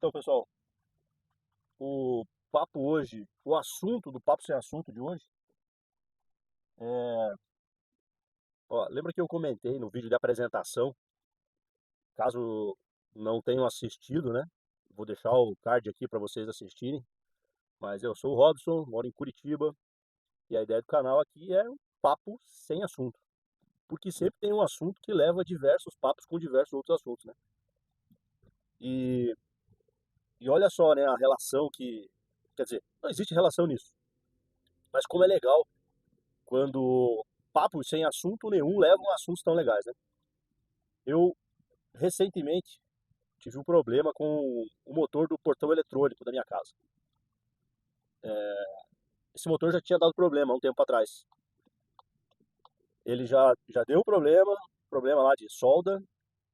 Então, pessoal, o papo hoje, o assunto do Papo Sem Assunto de hoje é, lembra que eu comentei no vídeo de apresentação, caso não tenham assistido, né? Vou deixar o card aqui para vocês assistirem, mas eu sou o Robson, moro em Curitiba, e a ideia do canal aqui é um papo sem assunto, porque sempre tem um assunto que leva a diversos papos com diversos outros assuntos, né? E, e olha só, né, a relação quer dizer, não existe relação nisso, mas como é legal quando papos sem assunto nenhum levam a assuntos tão legais, né? Eu recentemente tive um problema com o motor do portão eletrônico da minha casa. Esse motor já tinha dado problema há um tempo atrás. Ele já deu problema lá de solda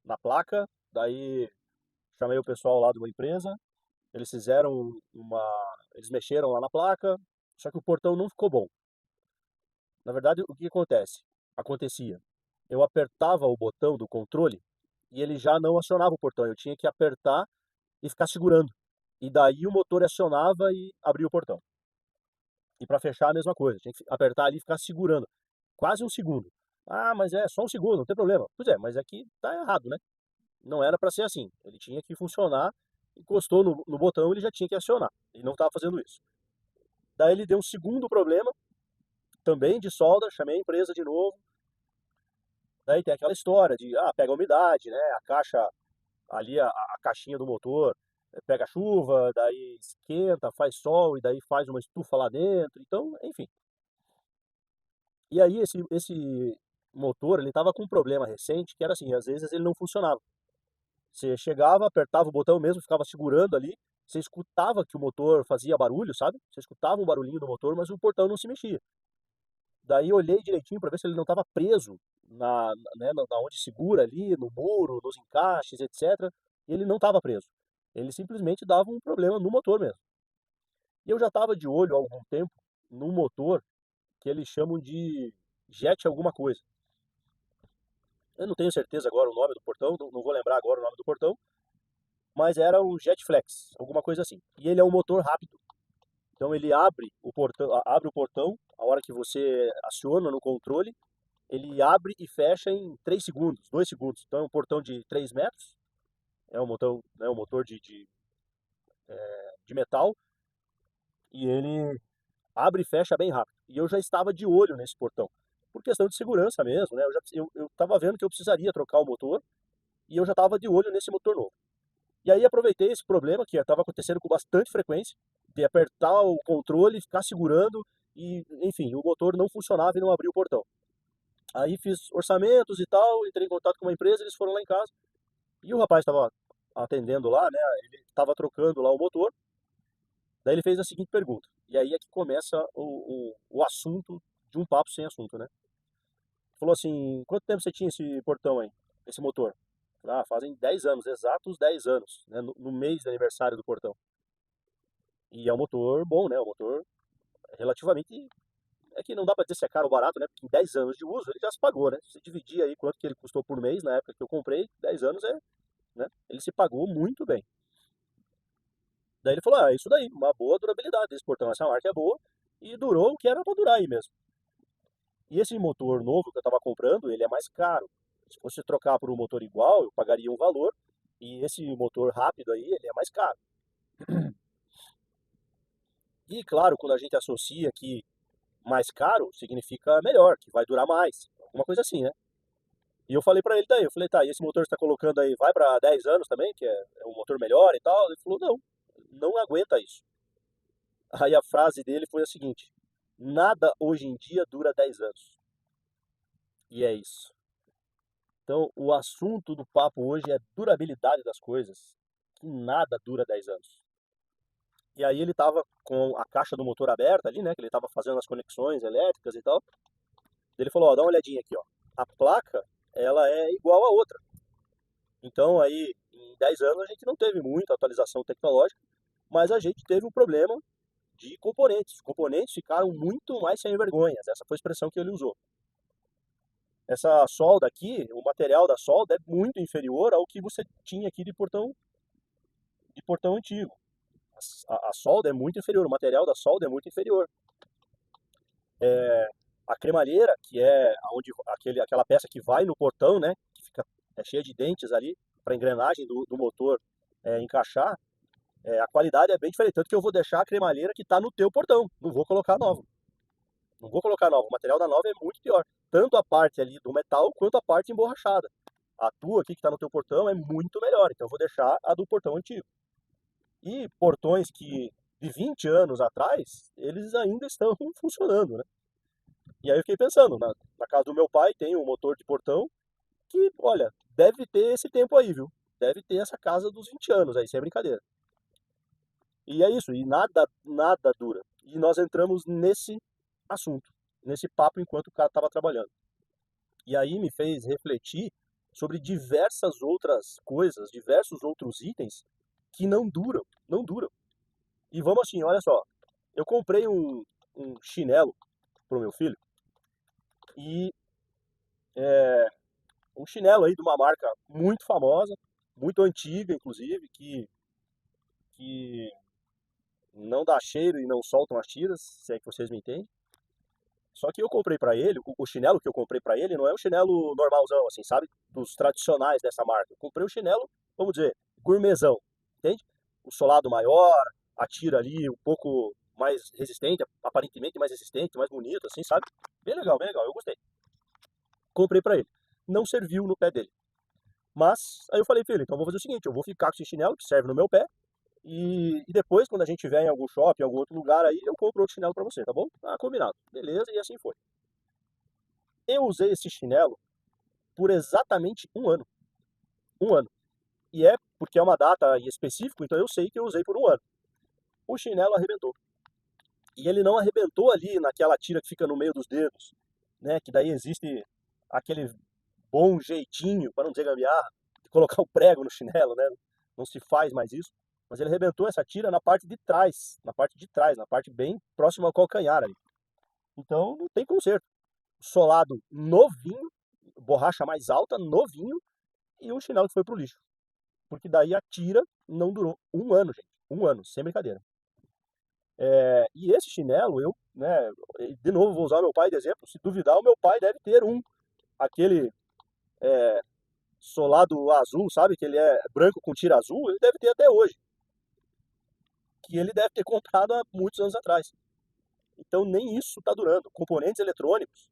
na placa. Daí chamei o pessoal lá de uma empresa. Eles fizeram eles mexeram lá na placa, só que o portão não ficou bom. Na verdade, o que acontecia? Eu apertava o botão do controle e ele já não acionava o portão. Eu tinha que apertar e ficar segurando. E daí o motor acionava e abria o portão. E para fechar a mesma coisa, tinha que apertar ali e ficar segurando. Quase um segundo. Ah, mas é só um segundo, não tem problema. Pois é, mas aqui tá errado, né? Não era para ser assim. Ele tinha que funcionar, encostou no botão, ele já tinha que acionar. E não estava fazendo isso. Daí ele deu um segundo problema, também de solda, chamei a empresa de novo. Daí tem aquela história de, pega a umidade, né? A caixa, ali a caixinha do motor, pega chuva, daí esquenta, faz sol e daí faz uma estufa lá dentro. Então, enfim. E aí esse motor, ele estava com um problema recente, que era assim, às vezes ele não funcionava. Você chegava, apertava o botão mesmo, ficava segurando ali, você escutava que o motor fazia barulho, sabe? Você escutava um barulhinho do motor, mas o portão não se mexia. Daí eu olhei direitinho para ver se ele não estava preso na onde segura ali, no muro, nos encaixes, etc. E ele não estava preso. Ele simplesmente dava um problema no motor mesmo. E eu já estava de olho há algum tempo num motor que eles chamam de jet alguma coisa. Eu não tenho certeza agora o nome do portão, não vou lembrar agora o nome do portão, mas era o Jetflex, alguma coisa assim. E ele é um motor rápido. Então ele abre o portão, a hora que você aciona no controle, ele abre e fecha em 3 segundos, 2 segundos. Então é um portão de 3 metros, é um motor de metal, e ele abre e fecha bem rápido. E eu já estava de olho nesse portão, por questão de segurança mesmo, né? Eu estava vendo que eu precisaria trocar o motor, e eu já estava de olho nesse motor novo. E aí aproveitei esse problema que estava acontecendo com bastante frequência, de apertar o controle, ficar segurando, e enfim, o motor não funcionava e não abria o portão. Aí fiz orçamentos e tal, entrei em contato com uma empresa, eles foram lá em casa, e o rapaz estava atendendo lá, né? Ele estava trocando lá o motor. Daí ele fez a seguinte pergunta, e aí é que começa o assunto de um papo sem assunto, né? Falou assim: quanto tempo você tinha esse portão aí, esse motor? Fazem 10 anos, exatos 10 anos, né? No mês de aniversário do portão. E é um motor bom, né? Um motor relativamente. É que não dá para dizer se é caro ou barato, né? Porque em 10 anos de uso ele já se pagou, né? Se você dividir aí quanto que ele custou por mês na época que eu comprei, 10 anos né? Ele se pagou muito bem. Daí ele falou: é isso daí, uma boa durabilidade desse portão. Essa marca é boa e durou o que era para durar aí mesmo. E esse motor novo que eu estava comprando, ele é mais caro. Se fosse trocar por um motor igual, eu pagaria um valor. E esse motor rápido aí, ele é mais caro. E claro, quando a gente associa que mais caro significa melhor, que vai durar mais. Alguma coisa assim, né? E eu falei pra ele daí, eu falei, tá, e esse motor que você tá colocando aí vai pra 10 anos também, que é um motor melhor e tal? Ele falou, não, não aguenta isso. Aí a frase dele foi a seguinte: nada hoje em dia dura 10 anos. E é isso. Então, o assunto do papo hoje é durabilidade das coisas, que nada dura 10 anos. E aí ele tava com a caixa do motor aberta ali, né, que ele tava fazendo as conexões elétricas e tal. Ele falou, ó, dá uma olhadinha aqui, ó. A placa, ela é igual a outra. Então, aí, em 10 anos a gente não teve muita atualização tecnológica, mas a gente teve um problema de componentes. Os componentes ficaram muito mais sem vergonhas. Essa foi a expressão que ele usou. Essa solda aqui, o material da solda é muito inferior ao que você tinha aqui de portão de portão antigo. A solda é muito inferior, o material da solda é muito inferior. A cremalheira, que é aquela peça que vai no portão, né, que fica cheia de dentes ali, para a engrenagem do motor encaixar, a qualidade é bem diferente. Tanto que eu vou deixar a cremalheira que está no teu portão, não vou colocar nova. Não vou colocar nova, o material da nova é muito pior. Tanto a parte ali do metal, quanto a parte emborrachada. A tua aqui que está no teu portão é muito melhor, então eu vou deixar a do portão antigo. E portões que de 20 anos atrás, eles ainda estão funcionando, né? E aí eu fiquei pensando, na casa do meu pai tem um motor de portão que, olha, deve ter esse tempo aí, viu? Deve ter essa casa dos 20 anos aí, sem brincadeira. E é isso, e nada dura. E nós entramos nesse assunto, nesse papo enquanto o cara estava trabalhando. E aí me fez refletir sobre diversas outras coisas, diversos outros itens que não duram, não duram. E vamos assim, olha só, eu comprei um chinelo pro meu filho e um chinelo aí de uma marca muito famosa, muito antiga, inclusive, que não dá cheiro e não soltam as tiras, se é que vocês me entendem. Só que eu comprei pra ele, o chinelo que eu comprei pra ele não é um chinelo normalzão, assim, sabe? Dos tradicionais dessa marca. Eu comprei um chinelo, vamos dizer, gourmetzão, entende? O solado maior, a tira ali um pouco mais resistente, aparentemente mais resistente, mais bonito, assim, sabe? Bem legal, eu gostei. Comprei pra ele. Não serviu no pé dele. Mas, aí eu falei, filho, então eu vou fazer o seguinte, eu vou ficar com esse chinelo que serve no meu pé, e depois, quando a gente tiver em algum shopping, em algum outro lugar aí, eu compro outro chinelo pra você, tá bom? Ah, combinado. Beleza, e assim foi. Eu usei esse chinelo por exatamente um ano. Um ano. E é porque é uma data em específico, então eu sei que eu usei por um ano. O chinelo arrebentou. E ele não arrebentou ali naquela tira que fica no meio dos dedos, né? Que daí existe aquele bom jeitinho, para não dizer gambiarra, de colocar o prego no chinelo, né? Não se faz mais isso. Mas ele arrebentou essa tira na parte de trás, na parte bem próxima ao calcanhar ali. Então não tem conserto. Solado novinho, borracha mais alta, novinho, e um chinelo que foi pro lixo. Porque daí a tira não durou um ano, gente. Um ano, sem brincadeira. E esse chinelo, eu, né, de novo vou usar o meu pai de exemplo. Se duvidar, o meu pai deve ter aquele solado azul, sabe? Que ele é branco com tira azul, ele deve ter até hoje. Que ele deve ter comprado há muitos anos atrás. Então nem isso está durando. Componentes eletrônicos.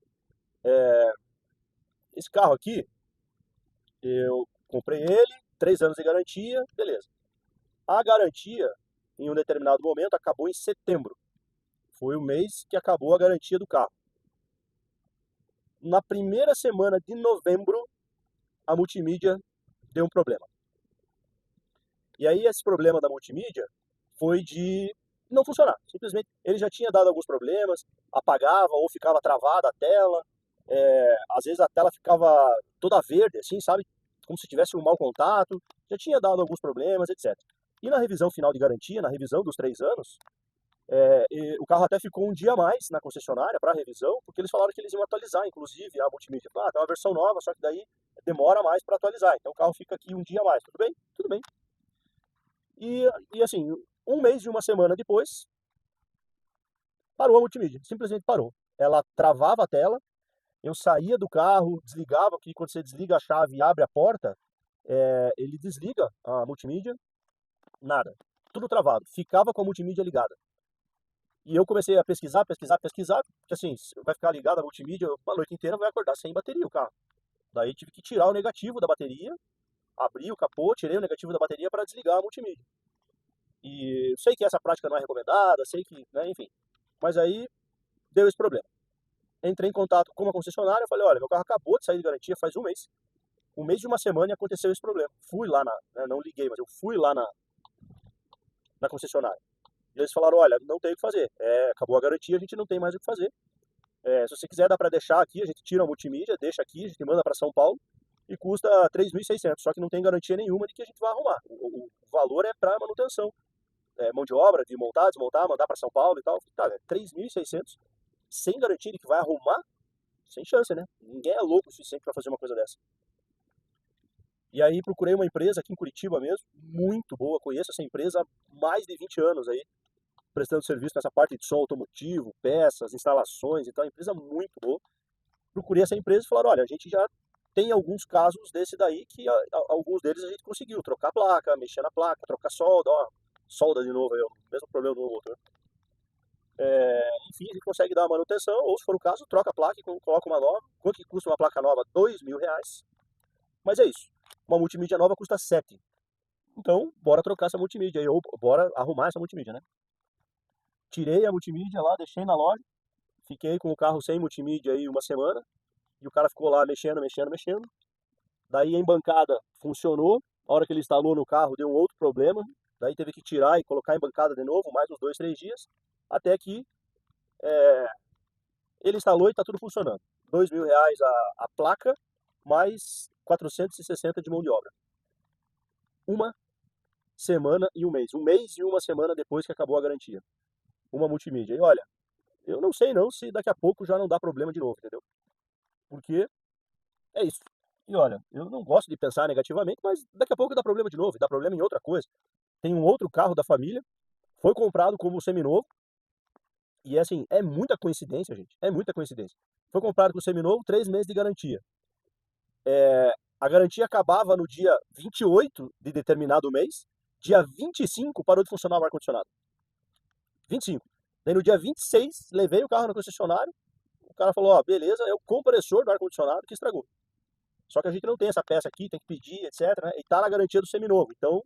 Esse carro aqui, eu comprei ele, 3 anos de garantia, beleza. A garantia, em um determinado momento, acabou em setembro. Foi o mês que acabou a garantia do carro. Na primeira semana de novembro, a multimídia deu um problema. E aí esse problema da multimídia foi de não funcionar. Simplesmente ele já tinha dado alguns problemas, apagava ou ficava travada a tela. Às vezes a tela ficava toda verde, assim, sabe? Como se tivesse um mau contato. Já tinha dado alguns problemas, etc. E na revisão final de garantia, na revisão dos 3 anos, o carro até ficou um dia a mais na concessionária para revisão, porque eles falaram que eles iam atualizar, inclusive, a multimídia. Ah, tem uma versão nova, só que daí demora mais para atualizar. Então o carro fica aqui um dia a mais. Tudo bem? Tudo bem. E assim, um mês e uma semana depois, parou a multimídia. Simplesmente parou. Ela travava a tela, eu saía do carro, desligava, que quando você desliga a chave e abre a porta, ele desliga a multimídia, nada. Tudo travado. Ficava com a multimídia ligada. E eu comecei a pesquisar, porque assim, vai ficar ligado a multimídia a noite inteira, vai acordar sem bateria o carro. Daí tive que tirar o negativo da bateria, abri o capô, tirei o negativo da bateria para desligar a multimídia. E sei que essa prática não é recomendada, sei que, né, enfim. Mas aí deu esse problema. Entrei em contato com uma concessionária, falei, olha, meu carro acabou de sair de garantia faz um mês. Um mês e uma semana e aconteceu esse problema. Fui lá não liguei, mas eu fui lá na concessionária. E eles falaram, olha, não tem o que fazer. Acabou a garantia, a gente não tem mais o que fazer. Se você quiser, dá para deixar aqui, a gente tira a multimídia, deixa aqui, a gente manda para São Paulo e custa 3.600, só que não tem garantia nenhuma de que a gente vai arrumar. O valor é para manutenção. Mão de obra, de montar, desmontar, mandar para São Paulo e tal. Tá, 3.600 sem garantia de que vai arrumar, sem chance, né? Ninguém é louco o suficiente para fazer uma coisa dessa. E aí procurei uma empresa aqui em Curitiba mesmo, muito boa, conheço essa empresa há mais de 20 anos aí, prestando serviço nessa parte de som automotivo, peças, instalações, então é uma empresa muito boa. Procurei essa empresa e falaram, olha, a gente já tem alguns casos desse daí que alguns deles a gente conseguiu trocar a placa, mexer na placa, trocar solda, ó, solda de novo, aí, o mesmo problema do motor. Enfim, a gente consegue dar uma manutenção, ou se for o caso, troca a placa e coloca uma nova. Quanto que custa uma placa nova? R$ 2.000. Mas é isso. Uma multimídia nova custa 7. Então, bora trocar essa multimídia aí, ou bora arrumar essa multimídia, né? Tirei a multimídia lá, deixei na loja, fiquei com o carro sem multimídia aí uma semana, e o cara ficou lá mexendo, mexendo, mexendo. Daí a embancada funcionou, a hora que ele instalou no carro deu um outro problema, daí teve que tirar e colocar a embancada de novo, mais uns 2, 3 dias, até que ele instalou e está tudo funcionando. R$ 2.000 a placa, mais 460 de mão de obra. Uma semana e um mês. Um mês e uma semana depois que acabou a garantia. Uma multimídia. E olha, eu não sei não se daqui a pouco já não dá problema de novo, entendeu? Porque é isso. E olha, eu não gosto de pensar negativamente, mas daqui a pouco dá problema de novo, dá problema em outra coisa. Tem um outro carro da família, foi comprado como seminovo, e assim, é muita coincidência, gente, é muita coincidência. Foi comprado com seminovo, 3 meses de garantia. A garantia acabava no dia 28 de determinado mês, dia 25 parou de funcionar o ar-condicionado. 25. Daí no dia 26, levei o carro no concessionário, o cara falou, ó, beleza, é o compressor do ar-condicionado que estragou. Só que a gente não tem essa peça aqui, tem que pedir, etc, né? E tá na garantia do seminovo. Então,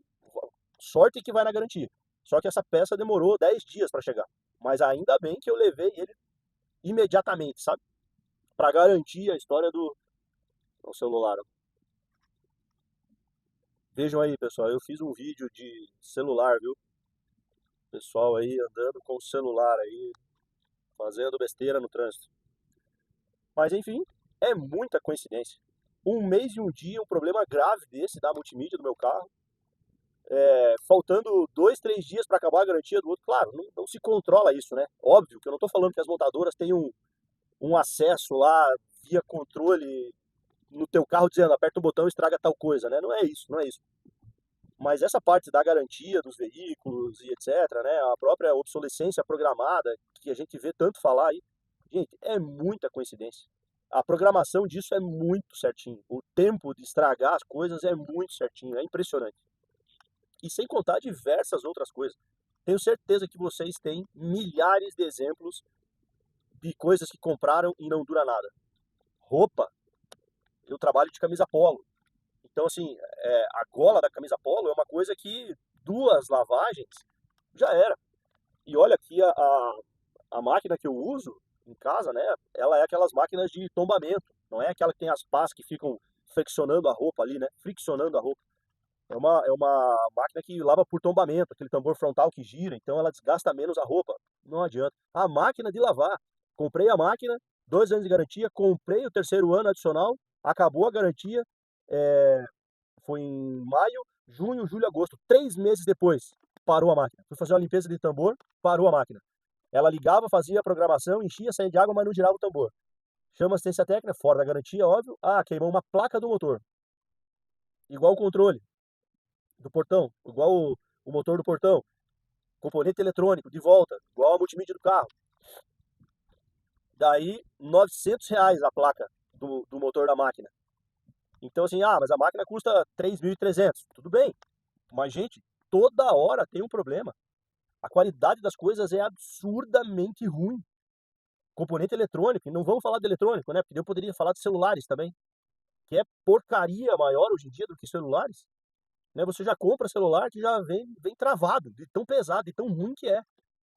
sorte que vai na garantia. Só que essa peça demorou 10 dias para chegar. Mas ainda bem que eu levei ele imediatamente, sabe? Para garantir a história do celular. Vejam aí, pessoal, eu fiz um vídeo de celular, viu? Pessoal aí andando com o celular aí, fazendo besteira no trânsito. Mas enfim, é muita coincidência. Um mês e um dia, um problema grave desse da multimídia do meu carro. Faltando 2, 3 dias para acabar a garantia do outro. Claro, não se controla isso, né? Óbvio que eu não estou falando que as montadoras têm um acesso lá via controle no teu carro dizendo aperta o botão e estraga tal coisa, né? Não é isso, não é isso. Mas essa parte da garantia dos veículos e etc, né? A própria obsolescência programada, que a gente vê tanto falar aí, gente, é muita coincidência. A programação disso é muito certinho. O tempo de estragar as coisas é muito certinho, é impressionante. E sem contar diversas outras coisas. Tenho certeza que vocês têm milhares de exemplos de coisas que compraram e não dura nada. Roupa, eu trabalho de camisa polo. Então, assim, a gola da camisa polo é uma coisa que 2 lavagens já era. E olha aqui a máquina que eu uso em casa, né? Ela é aquelas máquinas de tombamento. Não é aquela que tem as pás que ficam flexionando a roupa ali, né? Friccionando a roupa. É uma máquina que lava por tombamento, aquele tambor frontal que gira, então ela desgasta menos a roupa. Não adianta. A máquina de lavar. Comprei a máquina, 2 anos de garantia, comprei o terceiro ano adicional, acabou a garantia, é, foi em maio, junho, julho, agosto. 3 meses depois, parou a máquina. Fui fazer uma limpeza de tambor, parou a máquina. Ela ligava, fazia a programação, enchia, saía de água, mas não girava o tambor. Chama assistência técnica, fora da garantia, óbvio. Ah, queimou uma placa do motor. Igual o controle do portão, igual o motor do portão, componente eletrônico de volta, igual a multimídia do carro. Daí, R$ 900 a placa do motor da máquina. Então assim, mas a máquina custa 3.300, tudo bem. Mas gente, toda hora tem um problema. A qualidade das coisas é absurdamente ruim. Componente eletrônico, e não vamos falar de eletrônico, né? Porque eu poderia falar de celulares também, que é porcaria maior hoje em dia do que celulares. Né? Você já compra celular que já vem travado, de tão pesado, de tão ruim que é.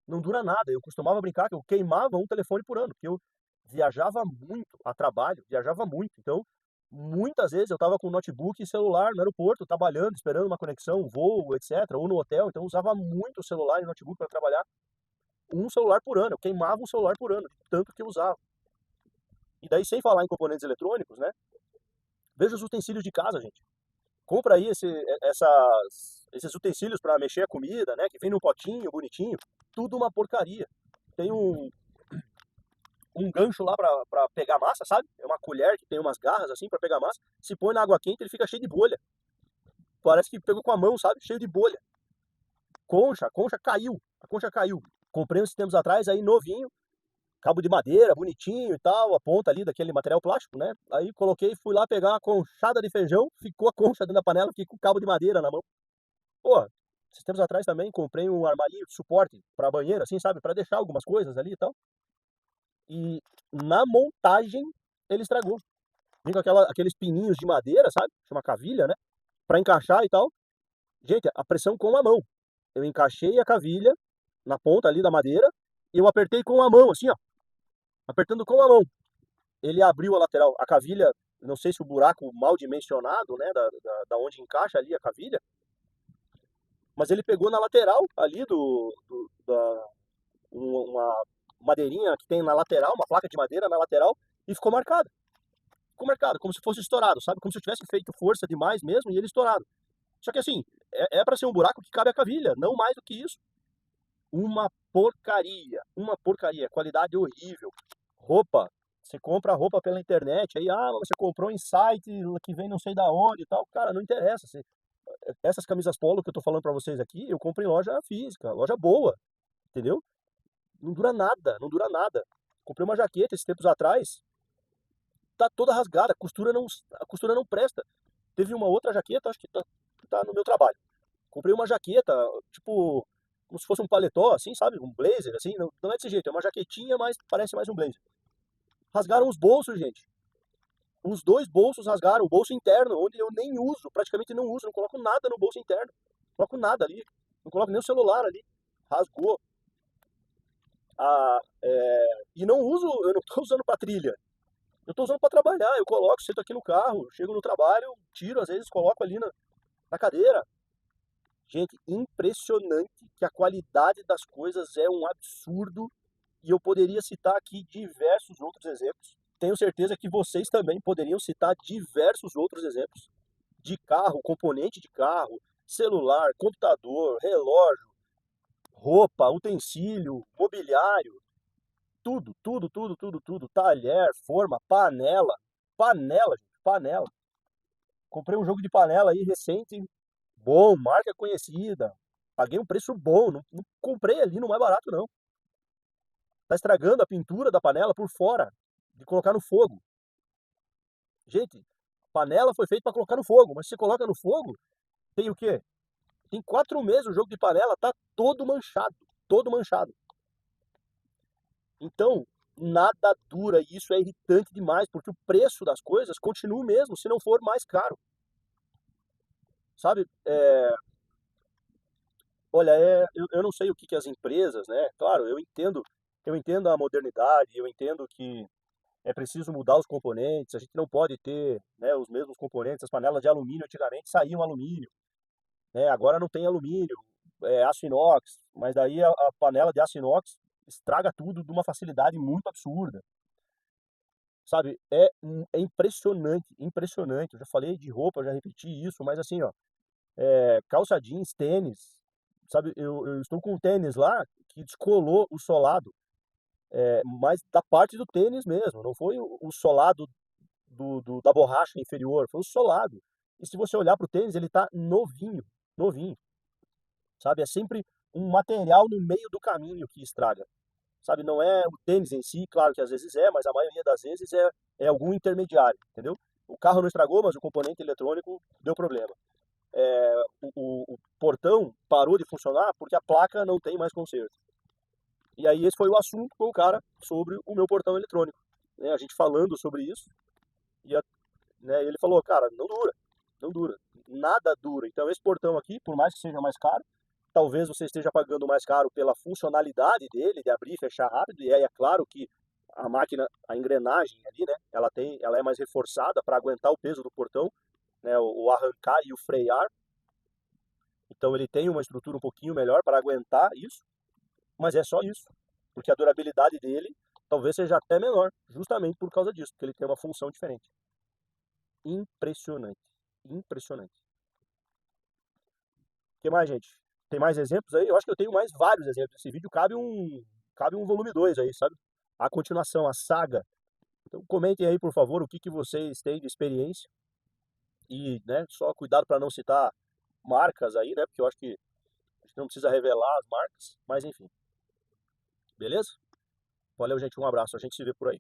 Não dura nada. Eu costumava brincar que eu queimava um telefone por ano, porque eu viajava muito a trabalho, viajava muito. Então, muitas vezes eu estava com notebook e celular no aeroporto, trabalhando, esperando uma conexão, um voo, etc., ou no hotel. Então, eu usava muito o celular e notebook para trabalhar. Um celular por ano, eu queimava um celular por ano, tanto que eu usava. E daí, sem falar em componentes eletrônicos, né? Veja os utensílios de casa, gente. Compra aí esses utensílios para mexer a comida, né? Que vem num potinho bonitinho. Tudo uma porcaria. Tem um gancho lá para pegar massa, sabe? É uma colher que tem umas garras assim para pegar massa. Se põe na água quente, ele fica cheio de bolha. parece que pegou com a mão, sabe? Cheio de bolha. A concha caiu. A concha caiu. Comprei uns tempos atrás aí novinho, cabo de madeira, bonitinho e tal, a ponta ali daquele material plástico, né? Aí coloquei, fui lá pegar uma conchada de feijão, ficou a concha dentro da panela, fiquei com o cabo de madeira na mão. Pô, esses tempos atrás também comprei um armarinho de suporte pra banheiro, assim, sabe? Pra deixar algumas coisas ali e tal. E na montagem ele estragou. Vem com aqueles pininhos de madeira, sabe? Chama cavilha, né? Pra encaixar e tal. Gente, a pressão com a mão. Eu encaixei a cavilha na ponta ali da madeira e eu apertei com a mão, assim, ó. Apertando com a mão. Ele abriu a lateral. A cavilha, não sei se o buraco mal dimensionado, né? Da onde encaixa ali a cavilha, mas ele pegou na lateral ali uma madeirinha que tem na lateral, uma placa de madeira na lateral, e ficou marcado. Ficou marcado, como se fosse estourado, sabe? Como se eu tivesse feito força demais mesmo e ele estourado. Só que assim, é para ser um buraco que cabe a cavilha, não mais do que isso. Uma porcaria, qualidade horrível. Roupa, você compra roupa pela internet, aí, você comprou em site que vem não sei da onde e tal. Cara, não interessa. Essas camisas polo que eu tô falando pra vocês aqui, eu compro em loja física, loja boa, entendeu? Não dura nada, não dura nada. Comprei uma jaqueta esses tempos atrás, tá toda rasgada, a costura não presta. Teve uma outra jaqueta, acho que tá no meu trabalho. Comprei uma jaqueta, tipo, como se fosse um paletó, assim, sabe? Um blazer, assim. Não, não é desse jeito, é uma jaquetinha, mas parece mais um blazer. Rasgaram os bolsos, gente. Os dois bolsos rasgaram, o bolso interno, onde eu nem uso, praticamente não uso, não coloco nada no bolso interno. Não coloco nada ali, não coloco nem o celular ali. Rasgou. E não uso, eu não tô usando pra trilha. Eu tô usando pra trabalhar, eu coloco, sento aqui no carro, chego no trabalho, tiro, às vezes coloco ali na cadeira. Gente, impressionante que a qualidade das coisas é um absurdo e eu poderia citar aqui diversos outros exemplos. Tenho certeza que vocês também poderiam citar diversos outros exemplos de carro, componente de carro, celular, computador, relógio, roupa, utensílio, mobiliário, tudo, tudo, tudo, tudo, tudo, talher, forma, panela, gente, panela. Comprei um jogo de panela aí recente, bom, marca conhecida. Paguei um preço bom, não comprei ali no mais barato não. Tá estragando a pintura da panela por fora, de colocar no fogo. Gente, panela foi feita para colocar no fogo, mas se você coloca no fogo, tem o quê? Tem 4 meses o jogo de panela, tá todo manchado, todo manchado. Então, nada dura e isso é irritante demais, porque o preço das coisas continua o mesmo, se não for mais caro. Sabe? Olha, eu não sei o que as empresas, né? Claro, eu entendo a modernidade, eu entendo que é preciso mudar os componentes, a gente não pode ter, né, os mesmos componentes. As panelas de alumínio antigamente saíam alumínio, né? Agora não tem alumínio, é aço inox, mas daí a panela de aço inox estraga tudo de uma facilidade muito absurda, sabe? É impressionante, impressionante. Eu já falei de roupa, eu já repeti isso, mas assim, ó, calça jeans, tênis, sabe? Eu estou com um tênis lá que descolou o solado, mas da parte do tênis mesmo, não foi o solado da borracha inferior, foi o solado. E se você olhar para o tênis, ele tá novinho, novinho, sabe? É sempre um material no meio do caminho que estraga, sabe? Não é o tênis em si, claro que às vezes mas a maioria das vezes é algum intermediário, entendeu? O carro não estragou, mas o componente eletrônico deu problema. O portão parou de funcionar porque a placa não tem mais conserto. E aí esse foi o assunto com o cara sobre o meu portão eletrônico, né? A gente falando sobre isso e né, ele falou, cara, não dura, não dura, nada dura. Então esse portão aqui, por mais que seja mais caro, talvez você esteja pagando mais caro pela funcionalidade dele, de abrir e fechar rápido, e aí é claro que a máquina, a engrenagem ali, né, ela é mais reforçada para aguentar o peso do portão, né, o arrancar e o frear. Então ele tem uma estrutura um pouquinho melhor para aguentar isso, mas é só isso, porque a durabilidade dele talvez seja até menor, justamente por causa disso, porque ele tem uma função diferente. Impressionante, impressionante. O que mais, gente? Tem mais exemplos aí? Eu acho que eu tenho mais vários exemplos. Esse vídeo cabe um volume 2 aí, sabe? A continuação, a saga. Então comentem aí, por favor, o que vocês têm de experiência. E, né, só cuidado para não citar marcas aí, né? Porque eu acho que a gente não precisa revelar as marcas, mas enfim. Beleza? Valeu, gente. Um abraço. A gente se vê por aí.